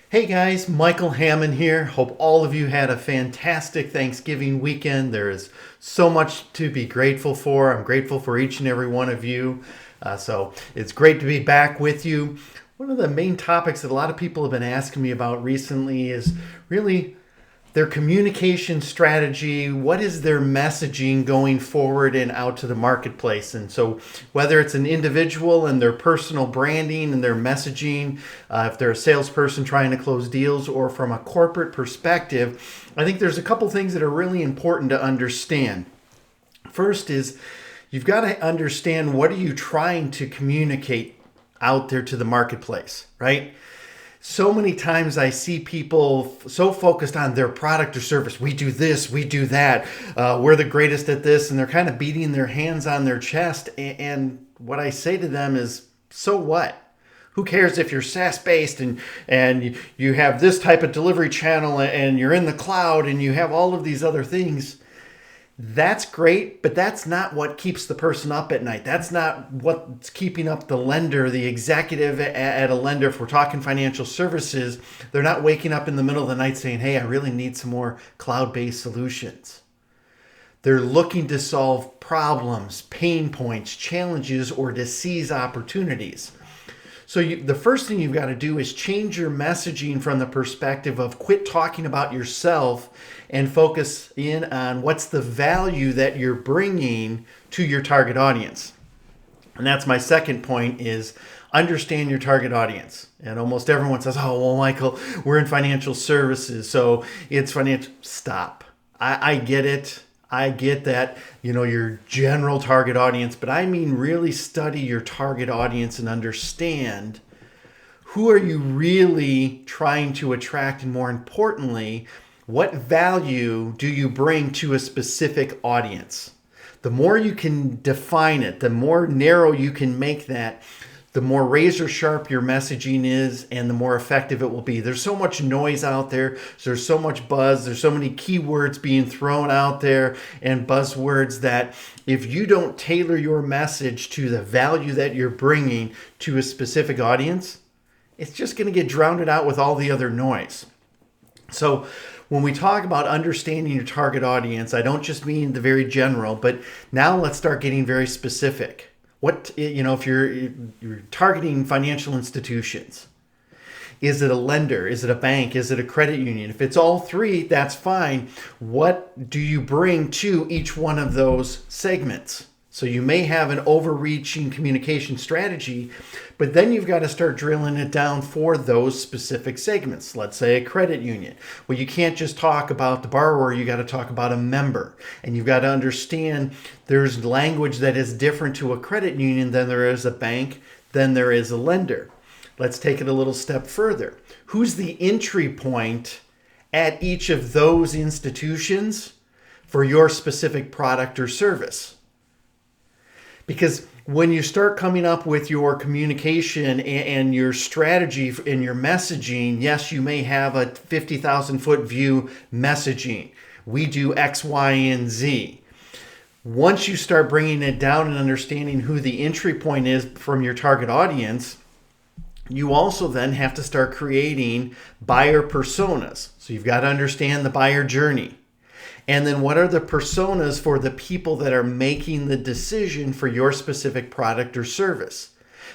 Hey guys, Michael Hammond here. Hope all of you had a fantastic Thanksgiving weekend. There is so much to be grateful for. I'm grateful for each and every one of you. So it's great to be back with you. One of the main topics that a lot of people have been asking me about recently is really their communication strategy. What is their messaging going forward and out to the marketplace? And so whether it's an individual and their personal branding and their messaging, if they're a salesperson trying to close deals, or from a corporate perspective, I think there's a couple things that are really important to understand. First is you've got to understand, what are you trying to communicate out there to the marketplace, right? So many times I see people so focused on their product or service. We do this, we do that. We're the greatest at this, and they're kind of beating their hands on their chest. And what I say to them is, so what? Who cares if you're SaaS based and you have this type of delivery channel and you're in the cloud and you have all of these other things? That's great, but that's not what keeps the person up at night. That's not what's keeping up the lender, the executive at a lender. If we're talking financial services, they're not waking up in the middle of the night saying, hey, I really need some more cloud-based solutions. They're looking to solve problems, pain points, challenges, or to seize opportunities. So the first thing you've got to do is change your messaging from the perspective of quit talking about yourself and focus in on what's the value that you're bringing to your target audience. And that's my second point, is understand your target audience. And almost everyone says, oh, well, Michael, we're in financial services, so it's financial. Stop. I get it. I get that, your general target audience, but I mean really study your target audience and understand who are you really trying to attract, and more importantly, what value do you bring to a specific audience? The more you can define it, the more narrow you can make that, the more razor sharp your messaging is and the more effective it will be. There's so much noise out there. There's so much buzz. There's so many keywords being thrown out there and buzzwords that if you don't tailor your message to the value that you're bringing to a specific audience, it's just going to get drowned out with all the other noise. So when we talk about understanding your target audience, I don't just mean the very general, but now let's start getting very specific. If you're targeting financial institutions, is it a lender? Is it a bank? Is it a credit union? If it's all three, that's fine. What do you bring to each one of those segments? So you may have an overreaching communication strategy, but then you've got to start drilling it down for those specific segments. Let's say a credit union. Well, you can't just talk about the borrower, you got to talk about a member. And you've got to understand there's language that is different to a credit union than there is a bank, than there is a lender. Let's take it a little step further. Who's the entry point at each of those institutions for your specific product or service? Because when you start coming up with your communication and your strategy and your messaging, yes, you may have a 50,000 foot view messaging. We do X, Y, and Z. Once you start bringing it down and understanding who the entry point is from your target audience, you also then have to start creating buyer personas. So you've got to understand the buyer journey. And then what are the personas for the people that are making the decision for your specific product or service?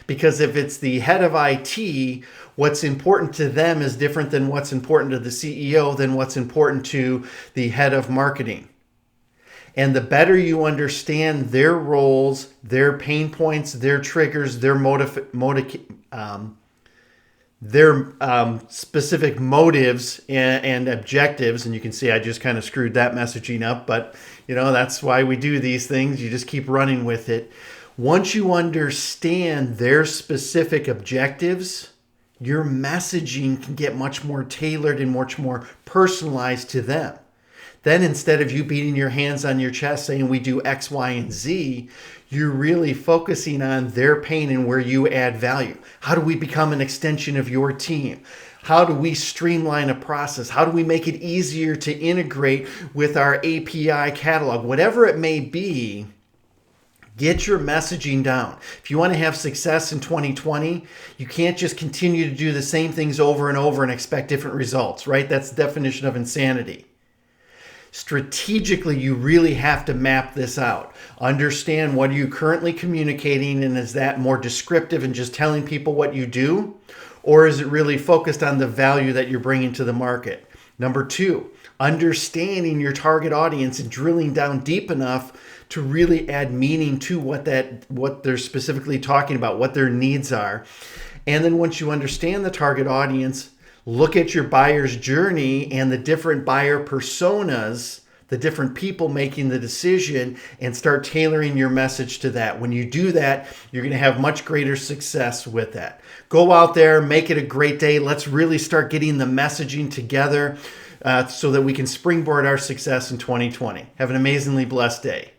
Because if it's the head of IT, what's important to them is different than what's important to the CEO, than what's important to the head of marketing. And the better you understand their roles, their pain points, their triggers, their specific motives and objectives. And you can see I just kind of screwed that messaging up, but that's why we do these things. You just keep running with it. Once you understand their specific objectives, your messaging can get much more tailored and much more personalized to them. Then instead of you beating your hands on your chest saying we do X, Y, and Z, you're really focusing on their pain and where you add value. How do we become an extension of your team? How do we streamline a process? How do we make it easier to integrate with our API catalog? Whatever it may be, Get your messaging down. If you want to have success in 2020, you can't just continue to do the same things over and over and expect different results, right? That's the definition of insanity. Strategically, you really have to map this out. Understand what are you currently communicating, and is that more descriptive and just telling people what you do? Or is it really focused on the value that you're bringing to the market? Number two, understanding your target audience and drilling down deep enough to really add meaning to what they're specifically talking about, what their needs are. And then once you understand the target audience, look at your buyer's journey and the different buyer personas, the different people making the decision, and start tailoring your message to that. When you do that, you're going to have much greater success with that. Go out there, make it a great day. Let's really start getting the messaging together so that we can springboard our success in 2020. Have an amazingly blessed day.